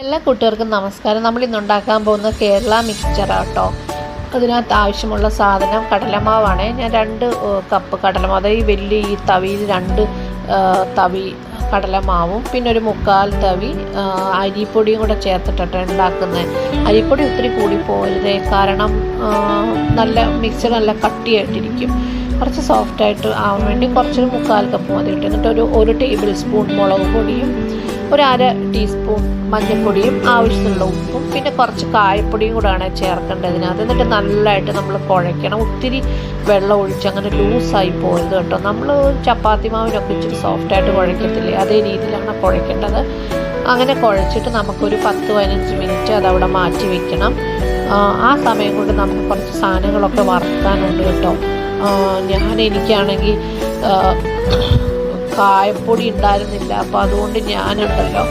എല്ലാ കൂട്ടുകാർക്കും നമസ്കാരം. നമ്മൾ ഇന്ന് ഉണ്ടാക്കാൻ പോകുന്ന കേരള മിക്സ്ചറാട്ടോ. അതിനകത്ത് ആവശ്യമുള്ള സാധനം കടലമാവാണ്. ഞാൻ 2 കപ്പ് കടലമാവ്, അതായത് ഈ വലിയ ഈ തവിയിൽ 2 തവി കടലമാവും പിന്നെ ഒരു 3/4 തവി അരിപ്പൊടിയും കൂടെ ചേർത്തിട്ടാണ് ഉണ്ടാക്കുന്നത്. അരിപ്പൊടി ഒത്തിരി കൂടി പോകരുത്, കാരണം നല്ല മിക്സ്ചർ നല്ല കട്ടിയായിട്ടിരിക്കും. കുറച്ച് സോഫ്റ്റായിട്ട് ആവാൻ വേണ്ടി കുറച്ചൊരു 3/4 കപ്പ് മതി ഇട്ട്. എന്നിട്ട് ഒരു ടേബിൾ സ്പൂൺ മുളക് പൊടിയും, ഒരു 1/2 ടീസ്പൂൺ മഞ്ഞൾപ്പൊടിയും, ആവശ്യത്തിനുള്ള ഉപ്പും, പിന്നെ കുറച്ച് കായപ്പൊടിയും കൂടെയാണ് ചേർക്കേണ്ടത് ഇതിനകത്ത്. എന്നിട്ട് നല്ലതായിട്ട് നമ്മൾ കുഴയ്ക്കണം. ഒത്തിരി വെള്ളം ഒഴിച്ച് അങ്ങനെ ലൂസായി പോകരുത് കേട്ടോ. നമ്മൾ ചപ്പാത്തി മാവിനൊക്കെ ഇച്ചിരി സോഫ്റ്റായിട്ട് കുഴയ്ക്കത്തില്ലേ, അതേ രീതിയിലാണ് കുഴയ്ക്കേണ്ടത്. അങ്ങനെ കുഴച്ചിട്ട് നമുക്കൊരു 10-15 മിനിറ്റ് അതവിടെ മാറ്റി വയ്ക്കണം. ആ സമയം കൊണ്ട് നമുക്ക് കുറച്ച് സാധനങ്ങളൊക്കെ വറുക്കാനുണ്ട് കേട്ടോ. എനിക്കാണെങ്കിൽ കായപ്പൊടി ഉണ്ടായിരുന്നില്ല, അപ്പോൾ അതുകൊണ്ട് ഞാനുണ്ടല്ലോ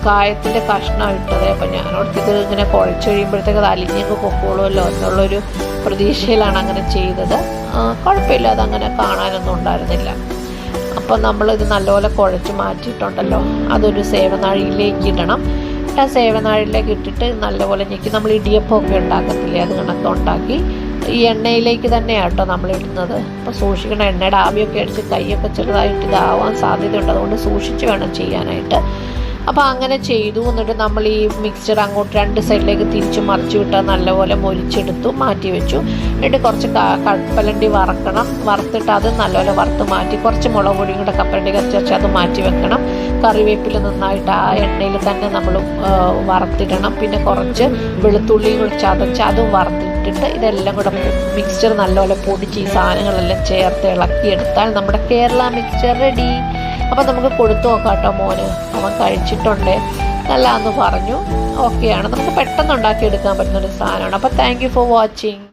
കായത്തിൻ്റെ കഷ്ണം ഇട്ടത്. അപ്പം ഞാനോടത്ത് ഇത് ഇങ്ങനെ കുഴച്ച് കഴിയുമ്പോഴത്തേക്ക് അത് അലിഞ്ഞങ്ങ് പൊക്കോളുമല്ലോ എന്നുള്ളൊരു പ്രതീക്ഷയിലാണ് അങ്ങനെ ചെയ്തത്. കുഴപ്പമില്ല, അതങ്ങനെ കാണാനൊന്നും ഉണ്ടായിരുന്നില്ല. അപ്പം നമ്മളിത് നല്ലപോലെ കുഴച്ച് മാറ്റിയിട്ടുണ്ടല്ലോ, അതൊരു സേവനാഴിയിലേക്ക് ഇടണം. ആ സേവനാഴിയിലേക്ക് ഇട്ടിട്ട് നല്ലപോലെ ഞെക്കി നമ്മൾ ഇടിയപ്പമൊക്കെ ഉണ്ടാക്കത്തില്ലേ, അത് കണക്കുണ്ടാക്കി ഈ എണ്ണയിലേക്ക് തന്നെയാണ് കേട്ടോ നമ്മൾ ഇടുന്നത്. അപ്പോൾ സൂക്ഷിക്കണം, എണ്ണയുടെ ആവിയൊക്കെ അടിച്ച് കൈയൊക്കെ ചെറുതായിട്ട് ഇതാവാൻ സാധ്യതയുണ്ട്, അതുകൊണ്ട് സൂക്ഷിച്ച് വേണം ചെയ്യാനായിട്ട്. അപ്പോൾ അങ്ങനെ ചെയ്തു. എന്നിട്ട് നമ്മൾ ഈ മിക്സ്ചർ അങ്ങോട്ട് 2 സൈഡിലേക്ക് തിരിച്ച് മറിച്ച് വിട്ടാൽ നല്ലപോലെ മൊരിച്ചെടുത്തു മാറ്റി വെച്ചു. എന്നിട്ട് കുറച്ച് കപ്പലണ്ടി വറക്കണം. വറുത്തിട്ട് അത് നല്ലപോലെ വറുത്ത് മാറ്റി, കുറച്ച് മുളക് പൊടിയും കൂടെ കപ്പലണ്ടി കച്ചച്ച് അത് മാറ്റി വെക്കണം. കറിവേപ്പില നന്നായിട്ട് ആ എണ്ണയിൽ തന്നെ നമ്മൾ വറുത്തിടണം. പിന്നെ കുറച്ച് വെളുത്തുള്ളിയും കൂടെ ചതച്ച് അതും വറുത്തിട്ടിട്ട് ഇതെല്ലാം കൂടെ മിക്സ്ചർ നല്ലപോലെ പൊടിച്ച് ഈ സാധനങ്ങളെല്ലാം ചേർത്ത് ഇളക്കിയെടുത്താൽ നമ്മുടെ കേരള മിക്സ്ചർ റെഡി. അപ്പം നമുക്ക് കൊടുത്തു നോക്കാം കേട്ടോ. മോന് അവൻ കഴിച്ചിട്ടുണ്ട്, നല്ലതെന്ന് പറഞ്ഞു. ഓക്കെയാണ്, നമുക്ക് പെട്ടെന്ന് ഉണ്ടാക്കിയെടുക്കാൻ പറ്റുന്നൊരു സാധനമാണ്. അപ്പോൾ താങ്ക് യു ഫോർ വാച്ചിങ്.